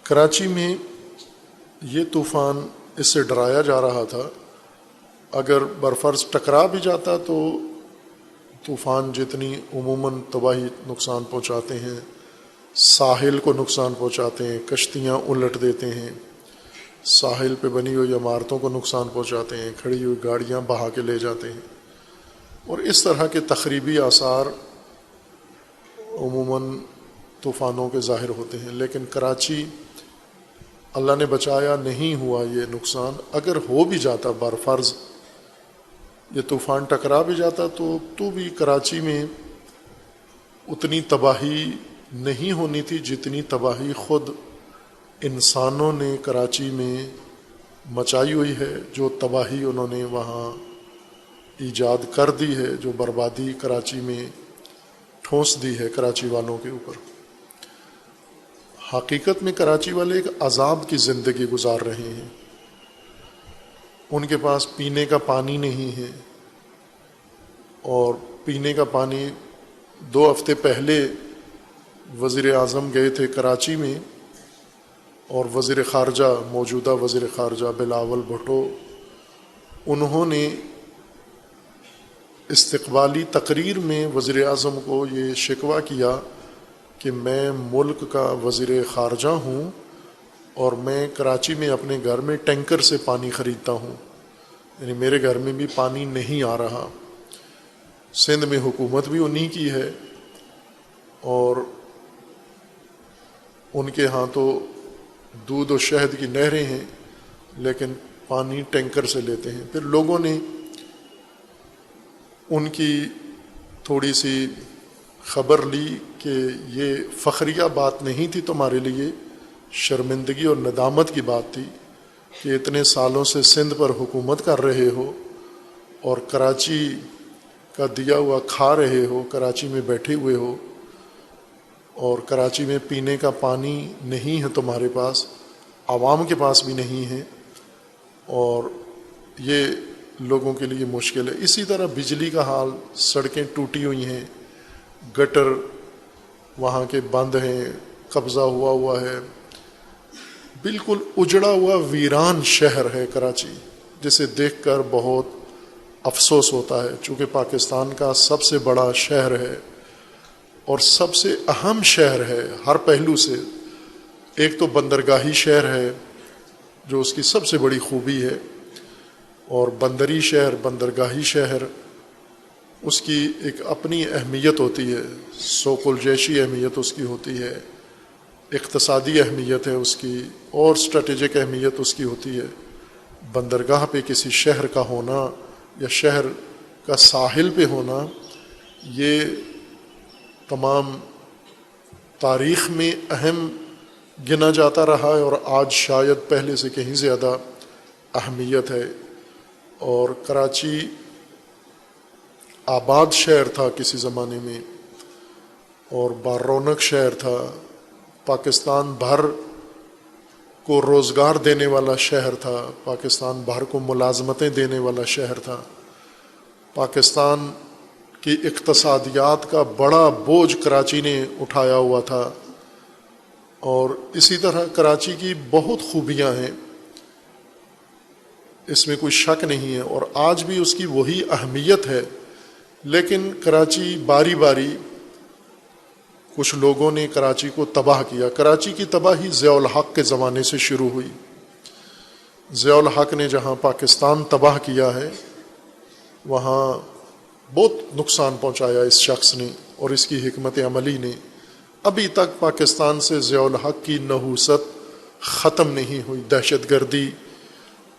کراچی میں یہ طوفان اس سے ڈرایا جا رہا تھا، اگر برفرض ٹکرا بھی جاتا تو طوفان جتنی عموماً تباہی نقصان پہنچاتے ہیں، ساحل کو نقصان پہنچاتے ہیں، کشتیاں الٹ دیتے ہیں، ساحل پہ بنی ہوئی عمارتوں کو نقصان پہنچاتے ہیں، کھڑی ہوئی گاڑیاں بہا کے لے جاتے ہیں، اور اس طرح کے تخریبی آثار عموماً طوفانوں کے ظاہر ہوتے ہیں۔ لیکن کراچی اللہ نے بچایا، نہیں ہوا یہ نقصان۔ اگر ہو بھی جاتا برفرض یہ طوفان ٹکرا بھی جاتا تو بھی کراچی میں اتنی تباہی نہیں ہونی تھی جتنی تباہی خود انسانوں نے کراچی میں مچائی ہوئی ہے، جو تباہی انہوں نے وہاں ایجاد کر دی ہے، جو بربادی کراچی میں ٹھونس دی ہے کراچی والوں کے اوپر۔ حقیقت میں کراچی والے ایک عذاب کی زندگی گزار رہے ہیں۔ ان کے پاس پینے کا پانی نہیں ہے، اور پینے کا پانی 2 ہفتے پہلے وزیر اعظم گئے تھے کراچی میں، اور وزیر خارجہ، موجودہ وزیر خارجہ بلاول بھٹو، انہوں نے استقبالی تقریر میں وزیر اعظم کو یہ شکوہ کیا کہ میں ملک کا وزیر خارجہ ہوں اور میں کراچی میں اپنے گھر میں ٹینکر سے پانی خریدتا ہوں، یعنی میرے گھر میں بھی پانی نہیں آ رہا۔ سندھ میں حکومت بھی انہی کی ہے، اور ان کے ہاں تو دودھ و شہد کی نہریں ہیں، لیکن پانی ٹینکر سے لیتے ہیں۔ پھر لوگوں نے ان کی تھوڑی سی خبر لی کہ یہ فخریہ بات نہیں تھی تمہارے لیے، شرمندگی اور ندامت کی بات تھی کہ اتنے سالوں سے سندھ پر حکومت کر رہے ہو اور کراچی کا دیا ہوا کھا رہے ہو، کراچی میں بیٹھے ہوئے ہو، اور کراچی میں پینے کا پانی نہیں ہے تمہارے پاس، عوام کے پاس بھی نہیں ہے، اور یہ لوگوں کے لیے مشکل ہے۔ اسی طرح بجلی کا حال، سڑکیں ٹوٹی ہوئی ہیں، گٹر وہاں کے بند ہیں، قبضہ ہوا ہے، بالکل اجڑا ہوا ویران شہر ہے کراچی، جسے دیکھ کر بہت افسوس ہوتا ہے، چونکہ پاکستان کا سب سے بڑا شہر ہے اور سب سے اہم شہر ہے ہر پہلو سے۔ ایک تو بندرگاہی شہر ہے جو اس کی سب سے بڑی خوبی ہے، اور بندری شہر، بندرگاہی شہر، اس کی ایک اپنی اہمیت ہوتی ہے، سوق الجیشی اہمیت اس کی ہوتی ہے، اقتصادی اہمیت ہے اس کی، اور اسٹریٹجک اہمیت اس کی ہوتی ہے۔ بندرگاہ پہ کسی شہر کا ہونا یا شہر کا ساحل پہ ہونا، یہ تمام تاریخ میں اہم گنا جاتا رہا ہے، اور آج شاید پہلے سے کہیں زیادہ اہمیت ہے۔ اور کراچی آباد شہر تھا کسی زمانے میں، اور بارونق شہر تھا، پاکستان بھر کو روزگار دینے والا شہر تھا، پاکستان بھر کو ملازمتیں دینے والا شہر تھا، پاکستان کی اقتصادیات کا بڑا بوجھ کراچی نے اٹھایا ہوا تھا۔ اور اسی طرح کراچی کی بہت خوبیاں ہیں، اس میں کوئی شک نہیں ہے، اور آج بھی اس کی وہی اہمیت ہے، لیکن کراچی باری باری کچھ لوگوں نے کراچی کو تباہ کیا۔ کراچی کی تباہی ضیاء الحق کے زمانے سے شروع ہوئی۔ ضیاء الحق نے جہاں پاکستان تباہ کیا ہے، وہاں بہت نقصان پہنچایا اس شخص نے اور اس کی حکمت عملی نے۔ ابھی تک پاکستان سے ضیاء الحق کی نحوست ختم نہیں ہوئی۔ دہشت گردی،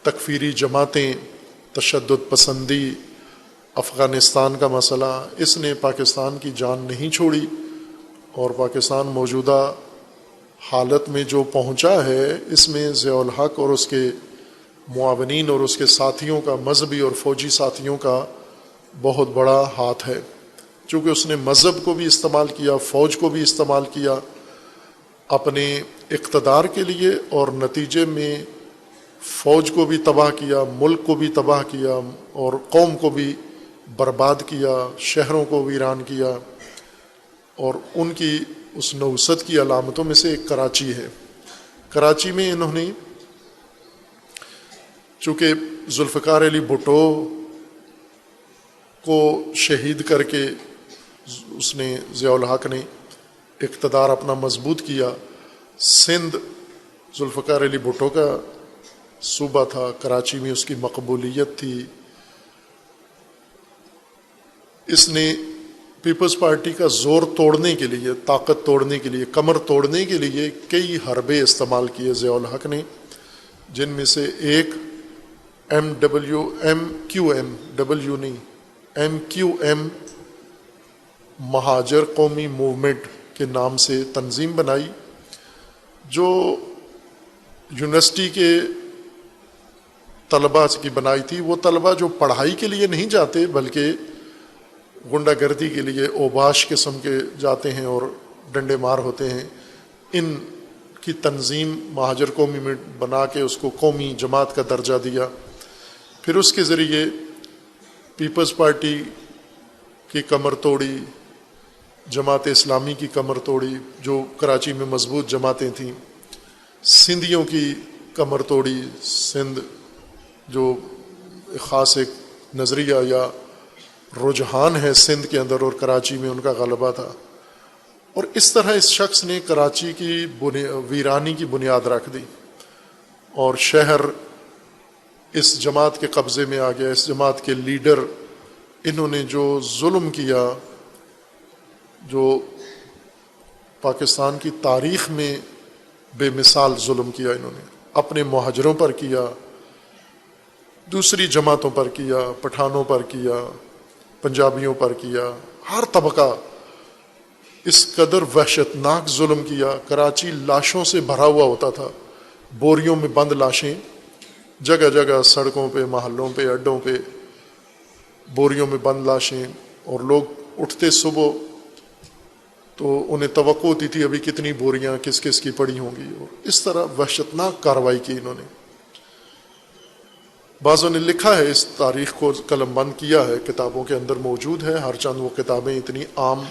تکفیری جماعتیں، تشدد پسندی، افغانستان کا مسئلہ، اس نے پاکستان کی جان نہیں چھوڑی، اور پاکستان موجودہ حالت میں جو پہنچا ہے، اس میں ضیاء الحق اور اس کے معاونین اور اس کے ساتھیوں کا، مذہبی اور فوجی ساتھیوں کا بہت بڑا ہاتھ ہے، چونکہ اس نے مذہب کو بھی استعمال کیا، فوج کو بھی استعمال کیا اپنے اقتدار کے لیے، اور نتیجے میں فوج کو بھی تباہ کیا، ملک کو بھی تباہ کیا، اور قوم کو بھی برباد کیا، شہروں کو ویران کیا۔ اور ان کی اس نحوست کی علامتوں میں سے ایک کراچی ہے۔ کراچی میں انہوں نے چونکہ ذوالفقار علی بھٹو کو شہید کر کے اس نے ضیاء الحق نے اقتدار اپنا مضبوط کیا، سندھ ذوالفقار علی بھٹو کا صوبہ تھا، کراچی میں اس کی مقبولیت تھی، اس نے پیپلز پارٹی کا زور توڑنے کے لیے، طاقت توڑنے کے لیے، کمر توڑنے کے لیے کئی حربے استعمال کیے ضیاء الحق نے، جن میں سے ایک ایم کیو ایم مہاجر قومی موومنٹ کے نام سے تنظیم بنائی، جو یونیورسٹی کے طلباء کی بنائی تھی۔ وہ طلباء جو پڑھائی کے لیے نہیں جاتے بلکہ غنڈہ گردی کے لیے اوباش قسم کے جاتے ہیں اور ڈنڈے مار ہوتے ہیں، ان کی تنظیم مہاجر قومی میں بنا کے اس کو قومی جماعت کا درجہ دیا۔ پھر اس کے ذریعے پیپلز پارٹی کی کمر توڑی، جماعت اسلامی کی کمر توڑی جو کراچی میں مضبوط جماعتیں تھیں، سندھیوں کی کمر توڑی، سندھ جو خاص ایک نظریہ یا رجحان ہے سندھ کے اندر، اور کراچی میں ان کا غلبہ تھا۔ اور اس طرح اس شخص نے کراچی کی ویرانی کی بنیاد رکھ دی، اور شہر اس جماعت کے قبضے میں آ گیا۔ اس جماعت کے لیڈر، انہوں نے جو ظلم کیا، جو پاکستان کی تاریخ میں بے مثال ظلم کیا، انہوں نے اپنے مہاجروں پر کیا، دوسری جماعتوں پر کیا، پٹھانوں پر کیا، پنجابیوں پر کیا، ہر طبقہ اس قدر وحشتناک ظلم کیا۔ کراچی لاشوں سے بھرا ہوا ہوتا تھا، بوریوں میں بند لاشیں، جگہ جگہ سڑکوں پہ، محلوں پہ، اڈوں پہ بوریوں میں بند لاشیں، اور لوگ اٹھتے صبح تو انہیں توقع ہوتی تھی ابھی کتنی بوریاں کس کس کی پڑی ہوں گی، اور اس طرح وحشتناک کارروائی کی انہوں نے۔ بعضوں نے لکھا ہے، اس تاریخ کو قلم بند کیا ہے، کتابوں کے اندر موجود ہے، ہر چند وہ کتابیں اتنی عام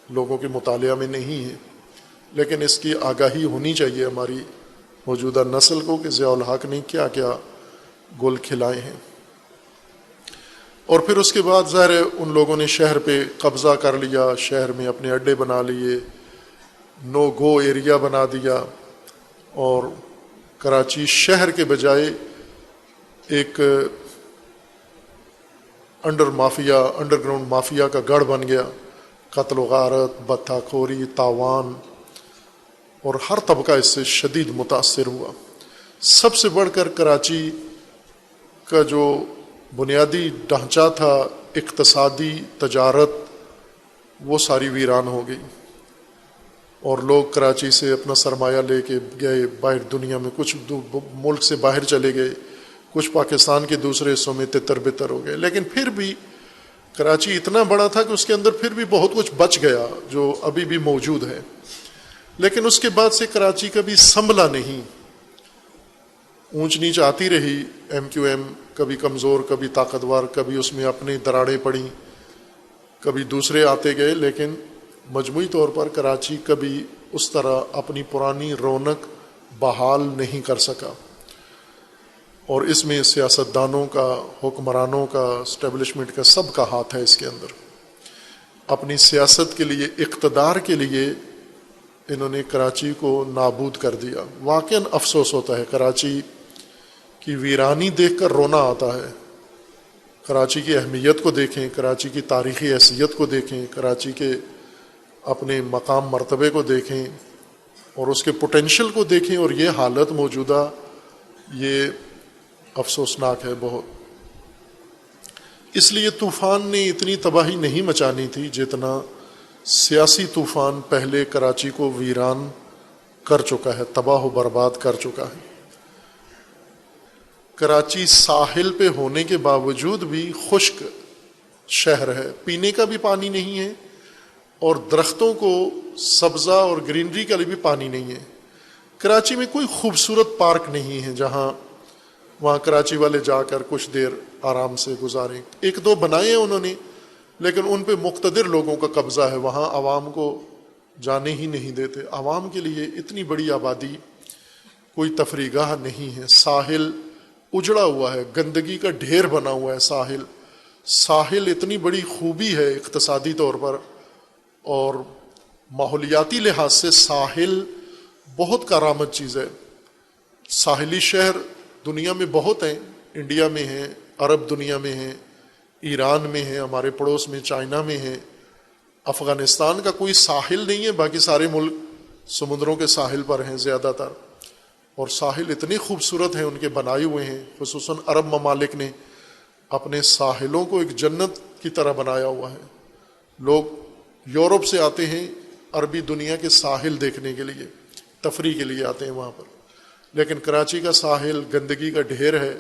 لوگوں کے مطالعہ میں نہیں ہیں، لیکن اس کی آگاہی ہونی چاہیے ہماری موجودہ نسل کو کہ ضیاء الحق نے کیا کیا گل کھلائے ہیں۔ اور پھر اس کے بعد ظاہر ہے ان لوگوں نے شہر پہ قبضہ کر لیا، شہر میں اپنے اڈے بنا لیے، نو گو ایریا بنا دیا، اور کراچی شہر کے بجائے ایک انڈر گراؤنڈ مافیا کا گڑھ بن گیا۔ قتل و غارت، بتہ خوری، تاوان، اور ہر طبقہ اس سے شدید متاثر ہوا۔ سب سے بڑھ کر کراچی کا جو بنیادی ڈھانچہ تھا، اقتصادی، تجارت، وہ ساری ویران ہو گئی، اور لوگ کراچی سے اپنا سرمایہ لے کے گئے باہر دنیا میں، کچھ ملک سے باہر چلے گئے، کچھ پاکستان کے دوسرے حصوں میں تتر بتر ہو گئے۔ لیکن پھر بھی کراچی اتنا بڑا تھا کہ اس کے اندر پھر بھی بہت کچھ بچ گیا جو ابھی بھی موجود ہے، لیکن اس کے بعد سے کراچی کبھی سنبھلا نہیں، اونچ نیچ آتی رہی۔ ایم کیو ایم کبھی کمزور، کبھی طاقتور، کبھی اس میں اپنی دراڑیں پڑیں، کبھی دوسرے آتے گئے، لیکن مجموعی طور پر کراچی کبھی اس طرح اپنی پرانی رونق بحال نہیں کر سکا، اور اس میں سیاستدانوں کا، حکمرانوں کا، اسٹیبلشمنٹ کا، سب کا ہاتھ ہے اس کے اندر۔ اپنی سیاست کے لیے، اقتدار کے لیے انہوں نے کراچی کو نابود کر دیا۔ واقعاً افسوس ہوتا ہے، کراچی کی ویرانی دیکھ کر رونا آتا ہے۔ کراچی کی اہمیت کو دیکھیں، کراچی کی تاریخی حیثیت کو دیکھیں، کراچی کے اپنے مقام مرتبے کو دیکھیں، اور اس کے پوٹینشل کو دیکھیں، اور یہ حالت موجودہ، یہ افسوسناک ہے بہت۔ اس لیے طوفان نے اتنی تباہی نہیں مچانی تھی جتنا سیاسی طوفان پہلے کراچی کو ویران کر چکا ہے، تباہ و برباد کر چکا ہے۔ کراچی ساحل پہ ہونے کے باوجود بھی خشک شہر ہے، پینے کا بھی پانی نہیں ہے، اور درختوں کو سبزہ اور گرینری کے لیے بھی پانی نہیں ہے۔ کراچی میں کوئی خوبصورت پارک نہیں ہے جہاں وہاں کراچی والے جا کر کچھ دیر آرام سے گزاریں۔ ایک دو بنائے ہیں انہوں نے، لیکن ان پہ مقتدر لوگوں کا قبضہ ہے، وہاں عوام کو جانے ہی نہیں دیتے۔ عوام کے لیے اتنی بڑی آبادی کوئی تفریح گاہ نہیں ہے، ساحل اجڑا ہوا ہے، گندگی کا ڈھیر بنا ہوا ہے ساحل۔ ساحل اتنی بڑی خوبی ہے اقتصادی طور پر اور ماحولیاتی لحاظ سے، ساحل بہت کارآمد چیز ہے۔ ساحلی شہر دنیا میں بہت ہیں، انڈیا میں ہیں، عرب دنیا میں ہیں، ایران میں ہیں، ہمارے پڑوس میں چائنا میں ہیں۔ افغانستان کا کوئی ساحل نہیں ہے، باقی سارے ملک سمندروں کے ساحل پر ہیں زیادہ تر، اور ساحل اتنے خوبصورت ہیں ان کے بنائے ہوئے ہیں۔ خصوصاً عرب ممالک نے اپنے ساحلوں کو ایک جنت کی طرح بنایا ہوا ہے۔ لوگ یورپ سے آتے ہیں عربی دنیا کے ساحل دیکھنے کے لیے، تفریح کے لیے آتے ہیں وہاں پر، لیکن کراچی کا ساحل گندگی کا ڈھیر ہے،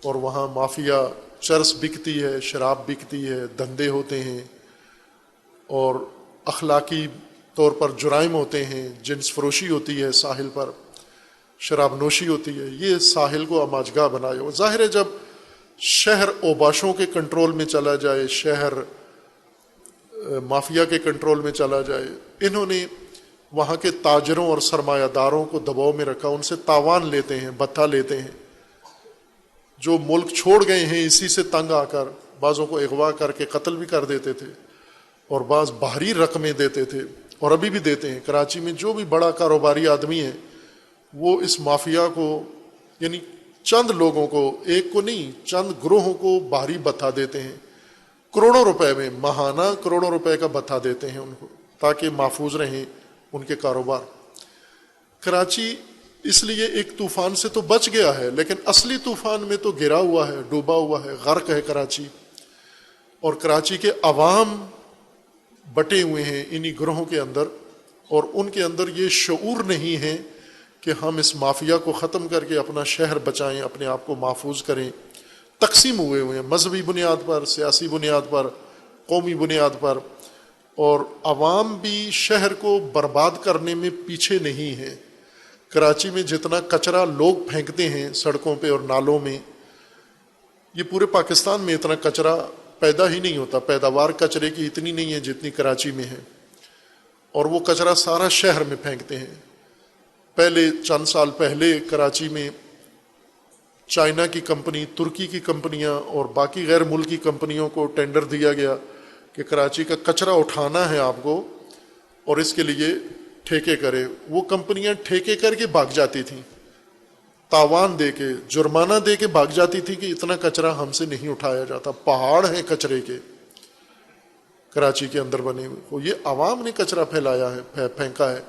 اور وہاں مافیا چرس بکتی ہے، شراب بکتی ہے، دھندے ہوتے ہیں، اور اخلاقی طور پر جرائم ہوتے ہیں، جنس فروشی ہوتی ہے ساحل پر، شراب نوشی ہوتی ہے۔ یہ ساحل کو اماجگاہ بنایا ہوا۔ ظاہر ہے جب شہر اوباشوں کے کنٹرول میں چلا جائے، شہر مافیا کے کنٹرول میں چلا جائے، انہوں نے وہاں کے تاجروں اور سرمایہ داروں کو دباؤ میں رکھا، ان سے تاوان لیتے ہیں، بتہ لیتے ہیں۔ جو ملک چھوڑ گئے ہیں اسی سے تنگ آ کر بعضوں کو اغوا کر کے قتل بھی کر دیتے تھے، اور بعض باہری رقمیں دیتے تھے، اور ابھی بھی دیتے ہیں۔ کراچی میں جو بھی بڑا کاروباری آدمی ہے وہ اس مافیا کو، یعنی چند لوگوں کو، ایک کو نہیں، چند گروہوں کو باہری بتہ دیتے ہیں، کروڑوں روپے میں، ماہانہ کروڑوں روپے کا بتہ دیتے ہیں ان کو، تاکہ محفوظ رہیں ان کے کاروبار۔ کراچی اس لیے ایک طوفان سے تو بچ گیا ہے، لیکن اصلی طوفان میں تو گرا ہوا ہے، ڈوبا ہوا ہے، غرق ہے کراچی، اور کراچی کے عوام بٹے ہوئے ہیں انہی گروہوں کے اندر، اور ان کے اندر یہ شعور نہیں ہے کہ ہم اس مافیا کو ختم کر کے اپنا شہر بچائیں، اپنے آپ کو محفوظ کریں۔ تقسیم ہوئے ہیں مذہبی بنیاد پر، سیاسی بنیاد پر، قومی بنیاد پر، اور عوام بھی شہر کو برباد کرنے میں پیچھے نہیں ہے۔ کراچی میں جتنا کچرا لوگ پھینکتے ہیں سڑکوں پہ اور نالوں میں، یہ پورے پاکستان میں اتنا کچرا پیدا ہی نہیں ہوتا، پیداوار کچرے کی اتنی نہیں ہے جتنی کراچی میں ہے، اور وہ کچرا سارا شہر میں پھینکتے ہیں۔ پہلے چند سال پہلے کراچی میں چائنا کی کمپنی، ترکی کی کمپنیاں اور باقی غیر ملکی کمپنیوں کو ٹینڈر دیا گیا کہ کراچی کا کچرا اٹھانا ہے آپ کو، اور اس کے لیے ٹھیکے کرے۔ وہ کمپنیاں ٹھیکے کر کے بھاگ جاتی تھیں، تاوان دے کے، جرمانہ دے کے بھاگ جاتی تھی کہ اتنا کچرا ہم سے نہیں اٹھایا جاتا۔ پہاڑ ہیں کچرے کے کراچی کے اندر بنے ہوئے، یہ عوام نے کچرا پھیلایا ہے، پھینکا ہے۔